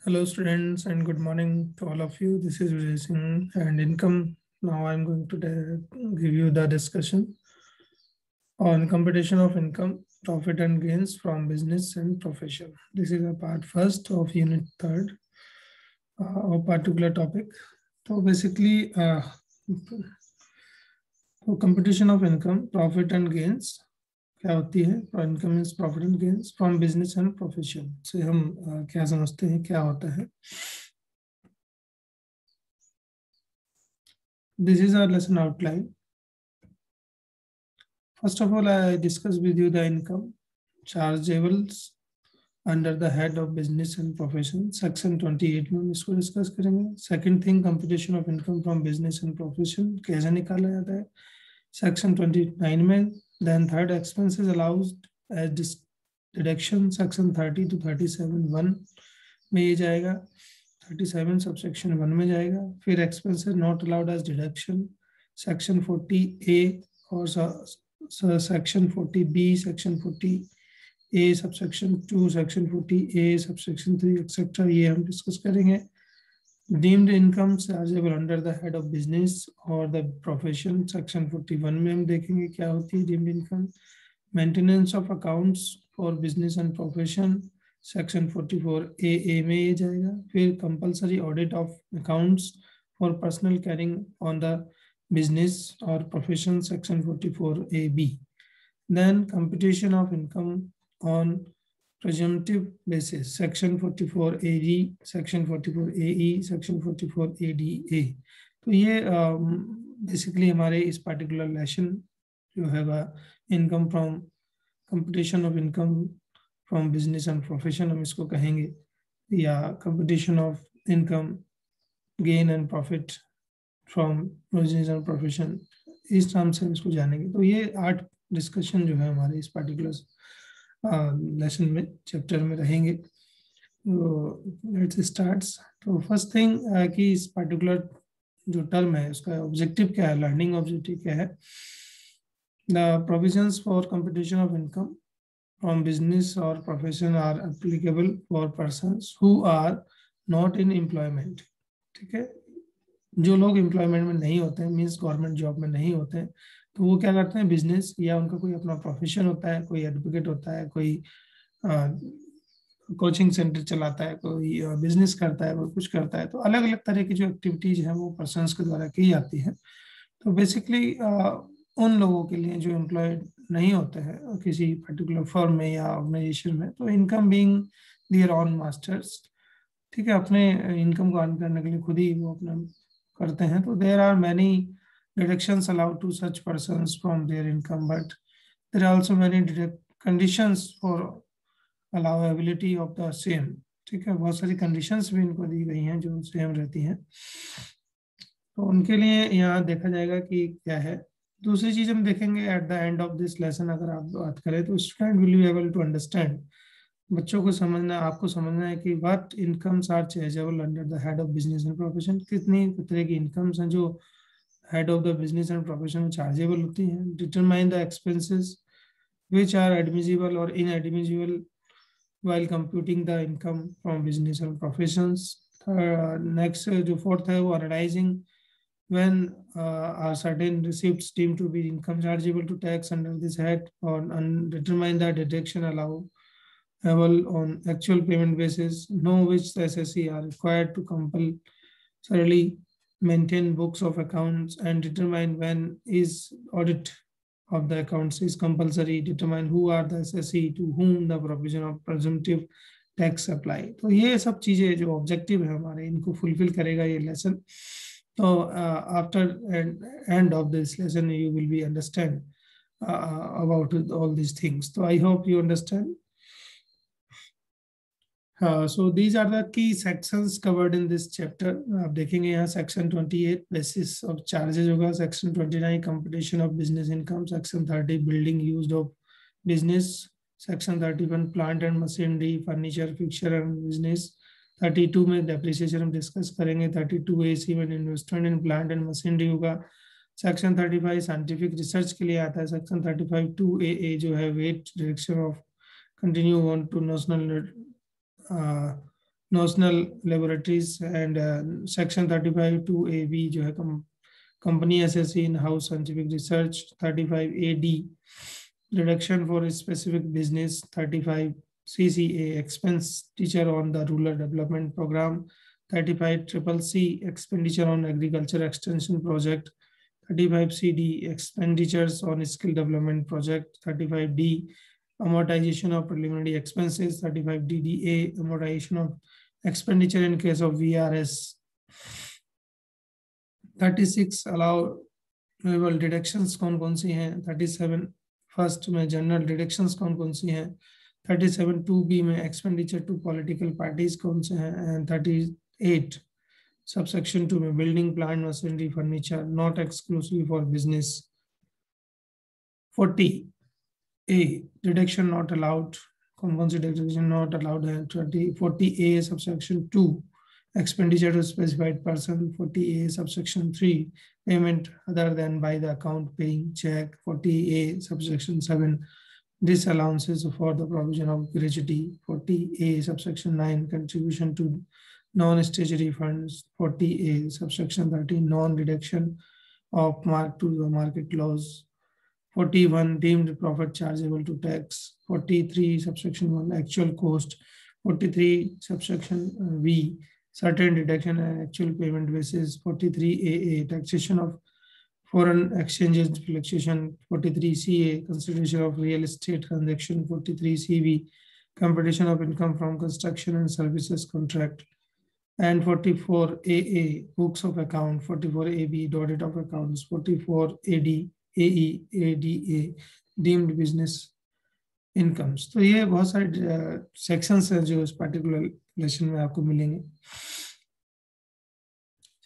Hello students and good morning to all of you. This is Vijay Singh and income. Now I'm going to give you the discussion on computation of income, profit and gains from business and profession. This is a part first of unit third of particular topic. So basically computation of income, profit and gains क्या होती है? Income means profit and gains from business and profession से हम क्या समझते हैं, क्या होता है? This is our lesson outline. First of all, I discuss with you the income chargeables under the head of business and profession. Section 28 में हम इसको डिस्कस करेंगे. Second thing, computation of income from business and profession कैसे निकाला जाता है? Section 29 में. Then third, expenses allowed as deduction. Section 30 to 37 1 में ये जाएगा. 37 subsection 1 में जाएगा. फिर expenses not allowed as deduction. Section 40A और section 40B, section 40A subsection 2, section 40A subsection 3 etc. ये हम डिस्कस करेंगे. Deemed income chargeable under the head of business or the profession, section 41 में हम देखेंगे क्या होती है deemed income. Maintenance of accounts for business and profession, section 44A में ये जाएगा. फिर compulsory audit of accounts for personnel carrying on the business or profession, section 44AB. Then computation of income on presumptive basis, section 44AD, section 44AE, section 44ADA. तो ये basically हमारे इस particular lesson जो है income from computation of income from business and profession हम इसको कहेंगे, या computation of income gain and profit from business and profession, इस टर्म से हम इसको जानेंगे. तो ये 8 डिस्कशन जो है हमारे इस पार्टिकुलर लेसन में चैप्टर में रहेंगे. Let's starts. तो फर्स्ट थिंग कि इस पार्टिकुलर जो टर्म है उसका ऑब्जेक्टिव क्या है, लर्निंग ऑब्जेक्टिव क्या है. The provisions for computation of income from business और profession are applicable for persons who are not in employment. ठीक है, जो लोग एम्प्लॉयमेंट में नहीं होते हैं, मीन्स गवर्नमेंट जॉब में नहीं होते हैं, तो वो क्या करते हैं, बिजनेस या उनका कोई अपना प्रोफेशन होता है, कोई एडवोकेट होता है, कोई कोचिंग सेंटर चलाता है, कोई बिजनेस करता है, कोई कुछ करता है. तो अलग अलग तरह की जो एक्टिविटीज हैं वो पर्सन्स के द्वारा की जाती है. तो बेसिकली उन लोगों के लिए जो एम्प्लॉयड नहीं होते हैं किसी पर्टिकुलर फर्म में या ऑर्गेनाइजेशन में, तो income being their own masters, ठीक है, अपने इनकम को अर्न करने के लिए खुद ही वो अपना करते हैं. तो there are many deductions allowed to such persons from their income, but there are also many conditions for allowability of the same. ठीक है, बहुत सारी conditions भी इनको दी गई हैं जो सेम रहती हैं. तो उनके लिए यहाँ देखा जाएगा कि क्या है. दूसरी चीज हम देखेंगे at the end of this lesson, अगर आप बात करें तो student will be able to understand, बच्चों को समझना, आपको समझना है कि what incomes are chargeable under the head of business and profession. कितनी तरह की इनकम्स हैं जो head of the business and profession chargeable होती हैं. Determine the expenses which are admissible or inadmissible while computing the income from business and professions. Next जो fourth है वो analyzing when are certain receipts deemed to be income chargeable to tax under this head, or determine the deduction allowable on actual payment basis. Know which the SSE are required to compulsorily maintain books of accounts, and determine when is audit of the accounts is compulsory. Determine who are the SSE to whom the provision of presumptive tax apply. तो ये सब चीजें जो objective है हमारे, इनको fulfil करेगा ये लेसन. तो after and of this lesson you will be understand about all these things. So I hope you understand. So these are the key sections covered in this chapter. आप देखेंगे यहाँ section 28 basis of charges होगा, section 29 computation of business income, section 30 building used of business, section 31 plant and machinery, furniture, fixture and business. 32 में depreciation हम discuss करेंगे. 32 AC में investment in plant and machinery होगा. section 35 scientific research के लिए आता है. section 35 2AA जो है weight direction of continue on to national national laboratories and section 35(2)(a)(b जो है company assessee in house scientific research, 35(a)(d) reduction for specific business, 35(c)(a) expenditure on the rural development program, 35(c)(c) expenditure on agriculture extension project, 35(c)(d) expenditures on skill development project, 35(d) amortization of preliminary expenses, 35(d)(a) amortization of expenditure in case of VRS, 36 allowable deductions कौन कौन सी हैं, 37 first में general deductions कौन कौन सी हैं, 37(2)(b) में expenditure to political parties कौन से हैं, एंड 38 सबसेक्शन 2 में building plant machinery furniture not exclusive for business, 40A deduction not allowed कौन सी डिडक्शन नॉट अलाउड है, 40A subsection 2 expenditure to specified person, 40A subsection 3 payment other than by the account paying check, 40A subsection 7 disallowances for the provision of gratuity, 40A subsection 9 contribution to non-statutory funds, 40A subsection 13 non-deduction of mark to the market laws, 41 deemed profit chargeable to tax, 43 subsection 1 actual cost, 43 subsection V certain deduction and actual payment basis, 43AA taxation of foreign exchanges fluctuation, 43CA consideration of real estate transaction, 43CB computation of income from construction and services contract, and 44AA books of account, 44AB audit of accounts, 44AD AE ADA deemed business incomes. तो ये बहुत सारे sections हैं जो इस particular lesson में आपको मिलेंगे।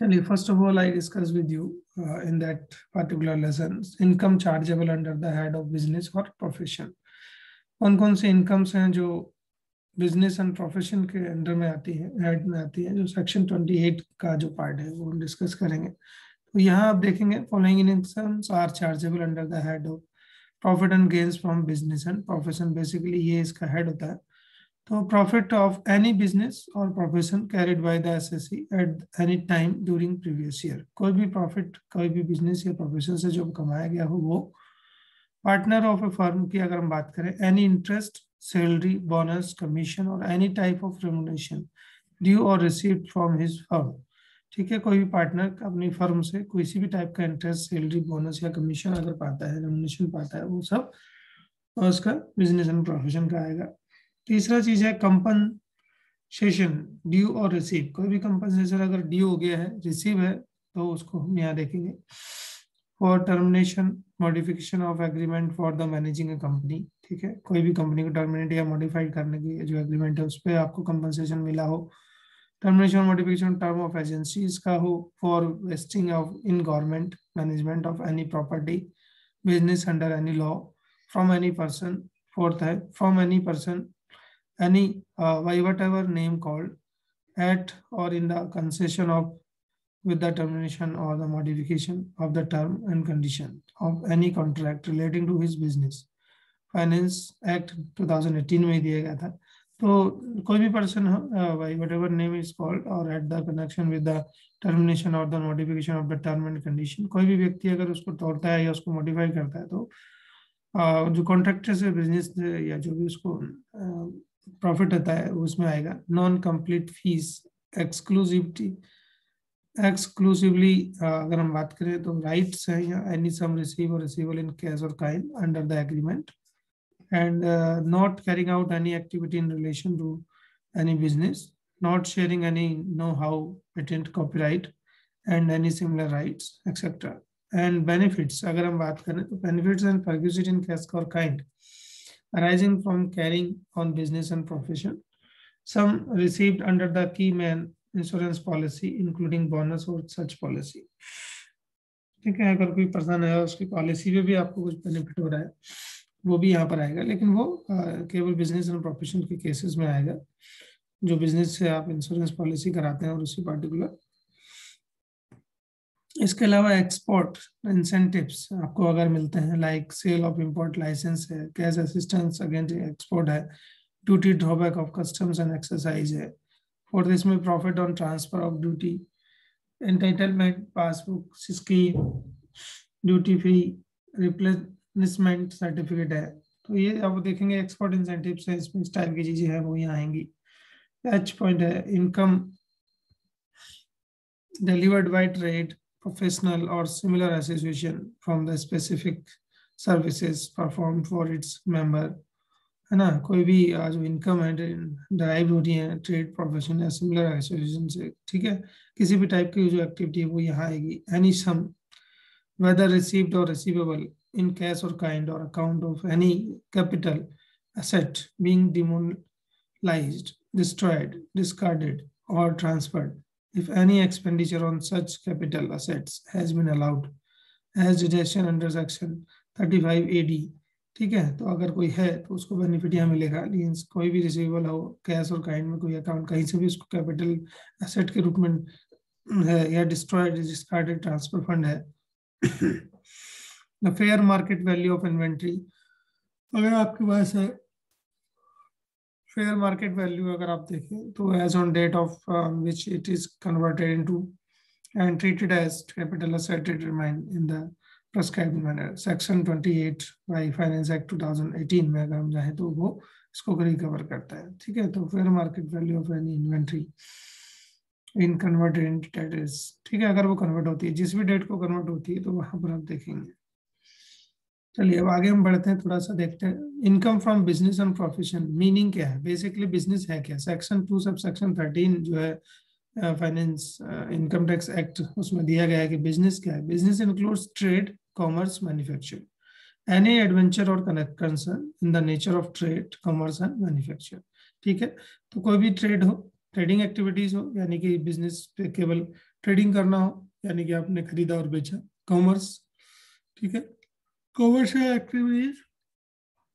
चलिए, first of all I discuss with you in that particular lesson income chargeable under the head of business और प्रोफेशन। कौन कौन से इनकम्स हैं जो बिजनेस एंड प्रोफेशन के अंडर में आती है, हेड में आती है, जो सेक्शन 28 का जो पार्ट है वो हम डिस्कस करेंगे। तो यहाँ आप देखेंगे following incomes are chargeable under the head of profit and gains from business and profession, basically ये इसका हेड होता है। तो प्रॉफिट ऑफ एनी बिजनेस और profession carried by the assessee at any time during previous year, कोई भी profit कोई भी बिजनेस या प्रोफेशन से जो कमाया गया हो वो पार्टनर ऑफ ए फर्म की अगर हम बात करें, any interest, salary, bonus, commission or any type of remuneration due or received from his firm, ठीक है, कोई भी पार्टनर अपनी फर्म से कोई सी भी टाइप का इंटरेस्ट, सैलरी, बोनस या कमीशन अगर पाता है, रेम्युनरेशन पाता है, वो सब उसका बिजनेस एंड प्रोफेशन का आएगा। तीसरा चीज है कंपनसेशन ड्यू और रिसीव, कोई भी कंपनसेशन अगर ड्यू हो गया है, रिसीव है, तो उसको हम यहाँ देखेंगे। For termination modification of agreement for the managing A company, ठीक है, कोई भी कंपनी को टर्मिनेट या मॉडिफाइड करने की जो एग्रीमेंट है उस पर आपको कंपनसेशन मिला हो। Termination modification term of agencies का हो, for vesting of in government management of any property business under any law from any person. Fourth है from any person any by whatever name called at or in the concession of with the termination or the modification of the term and condition of any contract relating to his business, finance act 2018 में दिया गया था। तो कोई भी person हो by whatever name is called or at the connection with the termination or the modification of the term and condition, कोई भी व्यक्ति अगर उसको तोड़ता है या उसको मॉडिफाई करता है तो जो कॉन्ट्रैक्टर से बिजनेस या जो भी उसको प्रॉफिट होता है उसमें आएगा। नॉन कंप्लीट फीस एक्सक्लूसिवली अगर हम बात करें तो राइट्स है या एनी सम रिसीव और रिसीवेबल इन कैश और kind under the agreement, and not carrying out any activity in relation to any business, not sharing any know-how, patent, copyright, and any similar rights, etc. And benefits, अगर हम बात करें तो benefits and perquisite in cash or kind arising from carrying on business and profession, some received under the key man insurance policy, including bonus or such policy, ठीक है। अगर कोई person है उसकी पॉलिसी में भी आपको कुछ बेनिफिट हो रहा है वो भी यहाँ पर आएगा, लेकिन वो केवल बिजनेस एंड प्रोफेशन के केसेस में आएगा, जो बिजनेस से आप इंश्योरेंस पॉलिसी कराते हैं और उसी पार्टिकुलर। इसके अलावा एक्सपोर्ट इंसेंटिव्स आपको अगर मिलते हैं, like sale of import licence है, कैश असिस्टेंस अगेंस्ट एक्सपोर्ट है, duty drawback of customs and excise है, फोर्थ इसमें profit on transfer of duty, entitlement, passbook scheme, duty free, replacement certificate है। तो ये आप देखेंगे एक्सपोर्ट इंसेंटिव्स है, इसमें इस टाइप की चीजें हैं वो यहाँ आएंगी। एच पॉइंट है income delivered by trade professional or similar association from the specific services performed for its member, है ना। कोई भी जो इनकम है डराइव हो रही है ट्रेड प्रोफेशन या सिमिलर एसोसिएशन से, ठीक है, किसी भी टाइप की जो एक्टिविटी है वो यहाँ आएगी। Any sum whether received or receivable in cash or kind or account of any capital asset being demobilized, destroyed, discarded or transferred, if any expenditure on such capital assets has been allowed as deduction under section 35 AD, ठीक है। तो अगर कोई है तो उसको benefit यहाँ मिलेगा। लेकिन कोई भी रिसीवेबल हो कैश और काइंड में कोई अकाउंट कहीं से भी उसको कैपिटल एसेट के रूप में है या डिस्ट्रॉयड डिस्कार्डेड ट्रांसफर फंड है। The fair market value of inventory, अगर आपके पास है फेयर मार्केट वैल्यू, अगर आप देखें तो as on date of which it is converted into and treated as capital asset determined in the prescribed manner, section 28 by finance act 2018 में अगर हम चाहें तो वो इसको रिकवर करता है, ठीक है। तो fair market value of any inventory in converted into date, ठीक है, अगर वो कन्वर्ट होती है जिस भी डेट को कन्वर्ट होती है तो वहां पर आप देखेंगे। चलिए अब आगे हम बढ़ते हैं, थोड़ा सा देखते हैं income from business and profession meaning क्या है, बेसिकली बिजनेस है क्या। सेक्शन 2 सब सेक्शन 13 जो है फाइनेंस इनकम टैक्स एक्ट, उसमें दिया गया है कि बिजनेस क्या है। Business includes trade, commerce, manufacture, any adventure or concern in the nature of trade, commerce and manufacture, ठीक है। तो कोई भी ट्रेड हो, ट्रेडिंग एक्टिविटीज हो, यानी कि बिजनेस पे केवल ट्रेडिंग करना हो, यानी कि आपने खरीदा और बेचा, कॉमर्स, ठीक है, कॉमर्शियल एक्टिविटीज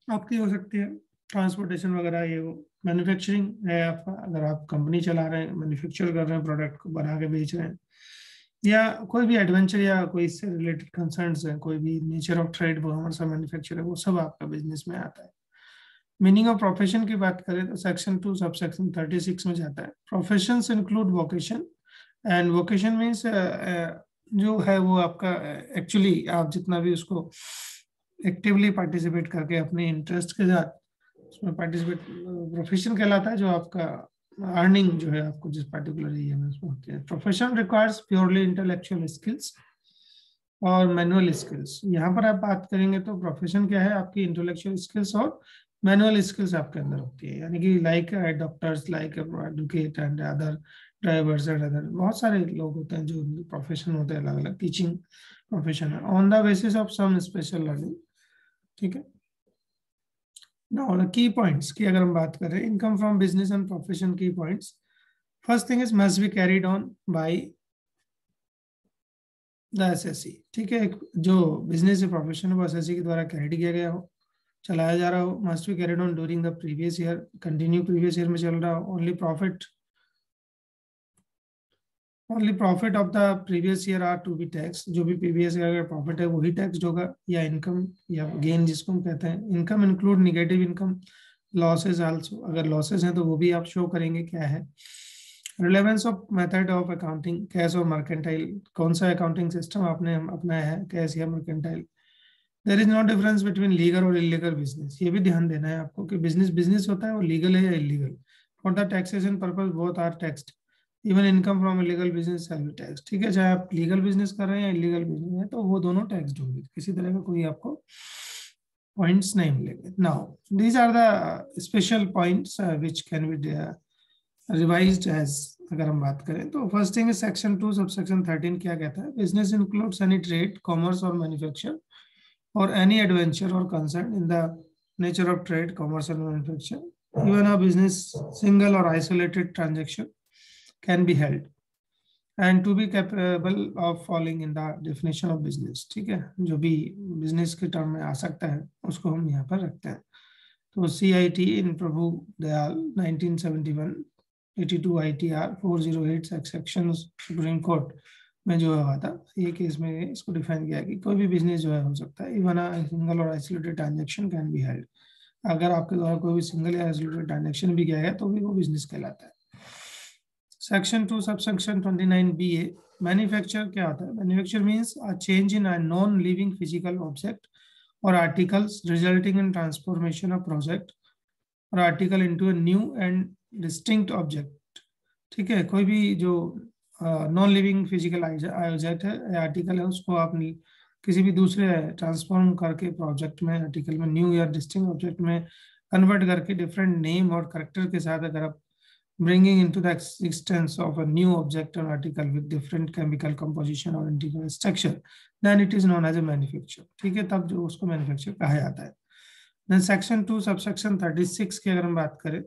आपकी हो सकती है, ट्रांसपोर्टेशन वगैरह ये वो। मैन्युफैक्चरिंग है आपका, अगर आप कंपनी चला रहे हैं, मैन्युफैक्चर कर रहे हैं, प्रोडक्ट को बना के बेच रहे हैं, या कोई भी एडवेंचर या कोई इससे रिलेटेड कंसर्न्स है, कोई भी नेचर ऑफ ट्रेड, कॉमर्स और मैन्युफैक्चर है, वो सब आपका बिजनेस में आता है। मीनिंग ऑफ प्रोफेशन की बात करें तो सेक्शन 2 सब सेक्शन 36 में जाता है। Professions include vocation, and vocation means जो है वो आपका एक्चुअली आप जितना भी उसको एक्टिवली पार्टिसिपेट करके अपने इंटरेस्ट के साथ उसमें पार्टिसिपेट, प्रोफेशन कहलाता है जो आपका अर्निंग जो है आपको जिस पर्टिकुलर एरिया में उसमें होती है। Profession requires purely intellectual skills और मैनुअल स्किल्स। यहाँ पर आप बात करेंगे तो प्रोफेशन क्या है, आपकी इंटेलेक्चुअल स्किल्स और मैनुअल स्किल्स आपके अंदर होती है, यानी कि like doctors, like advocate and other drivers and other, बहुत सारे लोग होते हैं जो प्रोफेशन होते हैं अलग अलग, टीचिंग प्रोफेशन है on the basis of some special learning, ठीक है। नाउ द की पॉइंट्स की अगर हम बात करें income from business and profession की points, first thing is must be carried on by the SSC, ठीक है। जो बिजनेस या प्रोफेशन है वो एसएससी के द्वारा कैरिड किया गया हो, चलाया जा रहा हो। Must be carried on during the previous year, continue previous year में चल रहा हो। Only profit of the previous year are to be tax, जो भी प्रीवियस ईयर का प्रॉफिट है वही टैक्स होगा, या इनकम या गेन जिसको हम कहते हैं। Income include negative income, losses also, अगर लॉसेज हैं तो वो भी आप शो करेंगे क्या है। Relevance of method of accounting, cash और मर्केंटाइल, कौन सा अकाउंटिंग सिस्टम आपने अपनाया है, कैश या mercantile. There is no difference between legal और इलीगल बिजनेस, ये भी ध्यान देना है आपको कि बिजनेस बिजनेस होता है, वो लीगल है या illegal. For the taxation purpose both are taxed, even income from illegal business shall be tax, ठीक है। चाहे आप लीगल बिजनेस कर रहे हैं या इलीगल बिजनेस है तो वो दोनों टैक्स्ड होंगे, किसी तरह का कोई आपको पॉइंट्स नहीं मिलेंगे। Now these are the special points which can be revised as, अगर हम बात करें तो first thing is section 2 sub section 13 क्या कहता है, business includes any trade, commerce और manufacture or any adventure or concern in the nature of trade, commerce and manufacture. Even a business single or isolated transaction can be held and to be capable of falling in the definition of business, ठीक है। जो भी business के term में आ सकता है उसको हम यहाँ पर रखते हैं। तो CIT in Prabhu Dayal 1971 82 ITR 408 section Supreme Court में जो हुआ था, ये केस में इसको डिफाइन किया कि कोई भी बिजनेस जो है हो सकता है, इवन सिंगल और isolated transaction can be held, अगर आपके द्वारा कोई भी सिंगल या आइसोलेटेड ट्रांजैक्शन भी किया गया तो भी वो बिजनेस कहलाता है। सेक्शन 2 सबसेक्शन 29BA मैन्युफैक्चर क्या होता है? Manufacture means a change in a non living physical object or articles resulting in transformation of project or article into a new and distinct object. ठीक है, कोई भी जो नॉन लिविंग फिजिकल ऑब्जेक्ट है या आर्टिकल है उसको आप किसी भी दूसरे ट्रांसफॉर्म करके प्रोजेक्ट में आर्टिकल में न्यू या डिस्टिंक्ट ऑब्जेक्ट में कन्वर्ट करके डिफरेंट नेम और करेक्टर के साथ अगर आप bringing into the existence of a new object or article with different chemical composition or integral structure, then it is known as a manufacture। ठीक है, तब जो उसको मैन्युफैक्चर कहा जाता है। then section 2 subsection 36 की अगर हम बात करें,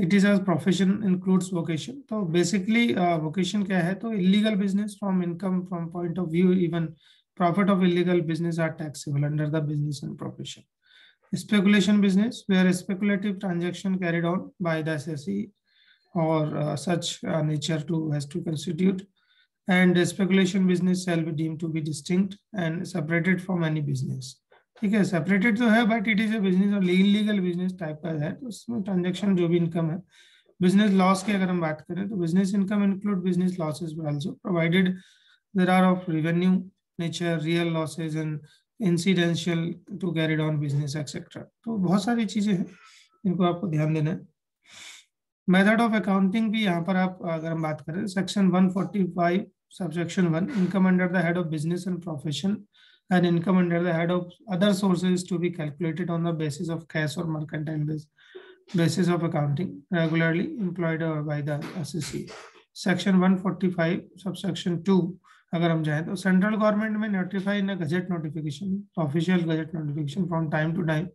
it is as profession includes vocation। तो basically vocation क्या है? तो illegal business from income from point of view even profit of illegal business are taxable under the business and profession। speculation business where speculative transaction carried on by the SSE or such nature to has to constitute, and speculation business shall be deemed to be distinct and separated from any business। ठीक है, separated तो है but it is a business और illegal business type का है, तो उसमें transaction जो भी इनकम है। बिजनेस लॉस की अगर हम बात करें तो business income include business losses also provided there are of revenue nature real losses and incidental to carried on business etcetera. तो बहुत सारी चीजें हैं, इनको आपको ध्यान देना है। मेथड ऑफ अकाउंटिंग भी यहाँ पर आप अगर हम बात करें, section 145 subsection 1 income under the head of business and profession and income under the head of other sources to be calculated on the basis of cash or mercantile basis of accounting regularly employed by the SEC। section 145 subsection 2 अगर हम जाएं तो central government में notify in gazette notification official gazette notification from time to time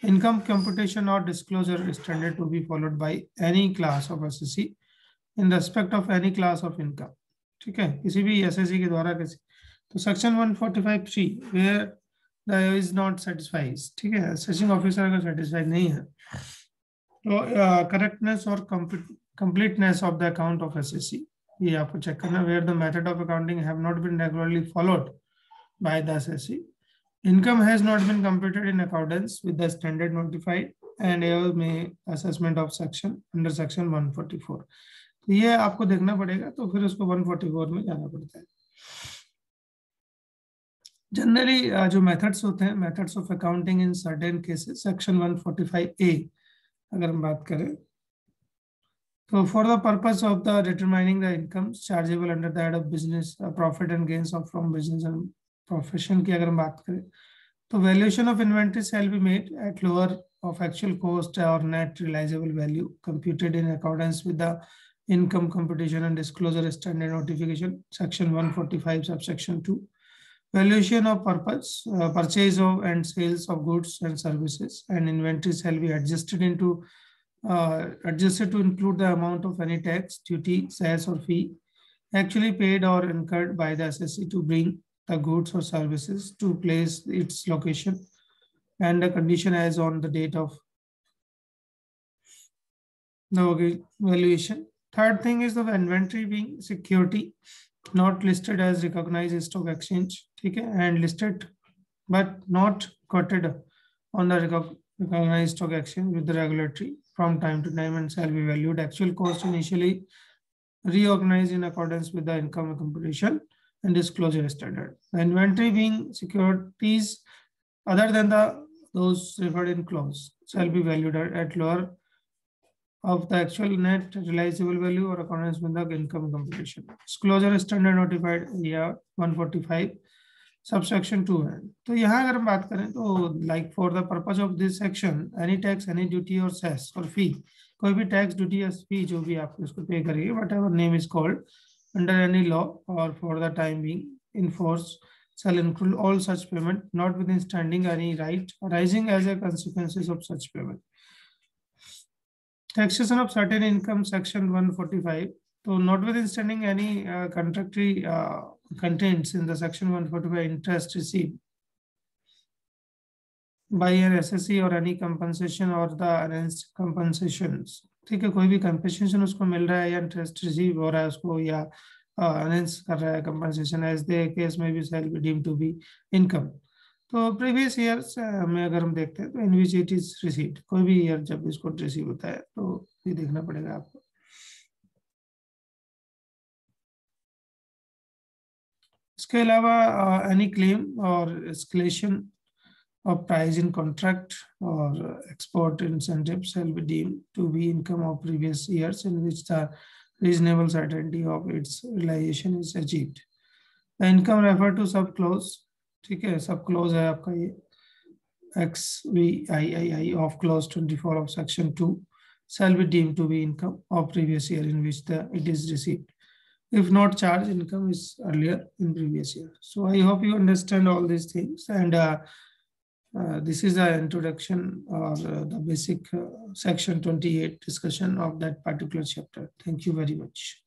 income computation or disclosure standard to be followed by any class of SSC in respect of any class of income। ठीक है, किसी भी SSC के द्वारा किसी, तो section 145(3) where the is not satisfied. ठीक है, असेसिंग ऑफिसर अगर सेटिस्फाइड नहीं है तो करेक्टनेस और completeness of the account of SSC ये आपको चेक करना। Where the method of accounting have not been regularly followed by the SSC, income has not been computed in accordance with the standard notified and error may assessment of section under section 144। तो ये आपको देखना पड़ेगा, तो फिर उसको 144 में जाना पड़ता है। जनरली जो मेथड्स होते हैं, methods of accounting in certain cases, section 145A अगर हम बात करें तो for the purpose of the determining the income chargeable under the head of business profit and gains of from business and profession की अगर हम बात करें तो valuation of inventory shall be made at lower of actual cost or net realizable value computed in accordance with the income computation and disclosure standard notification section 145 subsection 2। Valuation of purchase of and sales of goods and services and inventory shall be adjusted to include the amount of any tax, duty, cess or fee actually paid or incurred by the SSC to bring the goods or services to place its location and the condition as on the date of the valuation। Third thing is the inventory being security not listed as recognized stock exchange, ठीक है, and listed but not quoted on the recognized stock exchange with the regulatory from time to time and shall be valued actual cost initially reorganized in accordance with the income computation and disclosure standard। The inventory being securities other than those referred in clause shall be valued at lower of the actual net realizable value or accordance with the income computation। Disclosure standard notified या 145 subsection 2 है। तो यहाँ अगर हम बात करें तो like for the purpose of this section any tax any duty or cess or fee, कोई भी tax duty या fee जो भी आप उसको पे करिए whatever name is called under any law or for the time being in force shall include all such payment notwithstanding any right arising as a consequences of such payment। Taxation of certain income section 145, so notwithstanding any contractory contents in the section 145 interest received by an SSC or any compensation or the arranged compensations। ठीक है, कोई भी compensation उसको मिल रहा है या interest receive हो रहा है उसको या arrange कर रहा है compensation as the case may be shall be deemed to be income। तो प्रीवियस ईयर्स में अगर हम देखते हैं तो इन विच इट इज रिसीव्ड, कोई भी ईयर जब इसको रिसीव होता है तो ये देखना पड़ेगा आपको। इसके अलावा एनी क्लेम और escalation of price in contract or export incentive shall be deemed to be income of previous years in which the reasonable certainty of its realization is achieved. The income refer to sub clause, ठीक है, sub clause है आपका ये XVIII of clause 24 of section 2 shall be deemed to be income of previous year in which it is received. If not charged, income is earlier in previous year. So I hope you understand all these things, and this is the introduction or the basic section 28 discussion of that particular chapter. Thank you very much.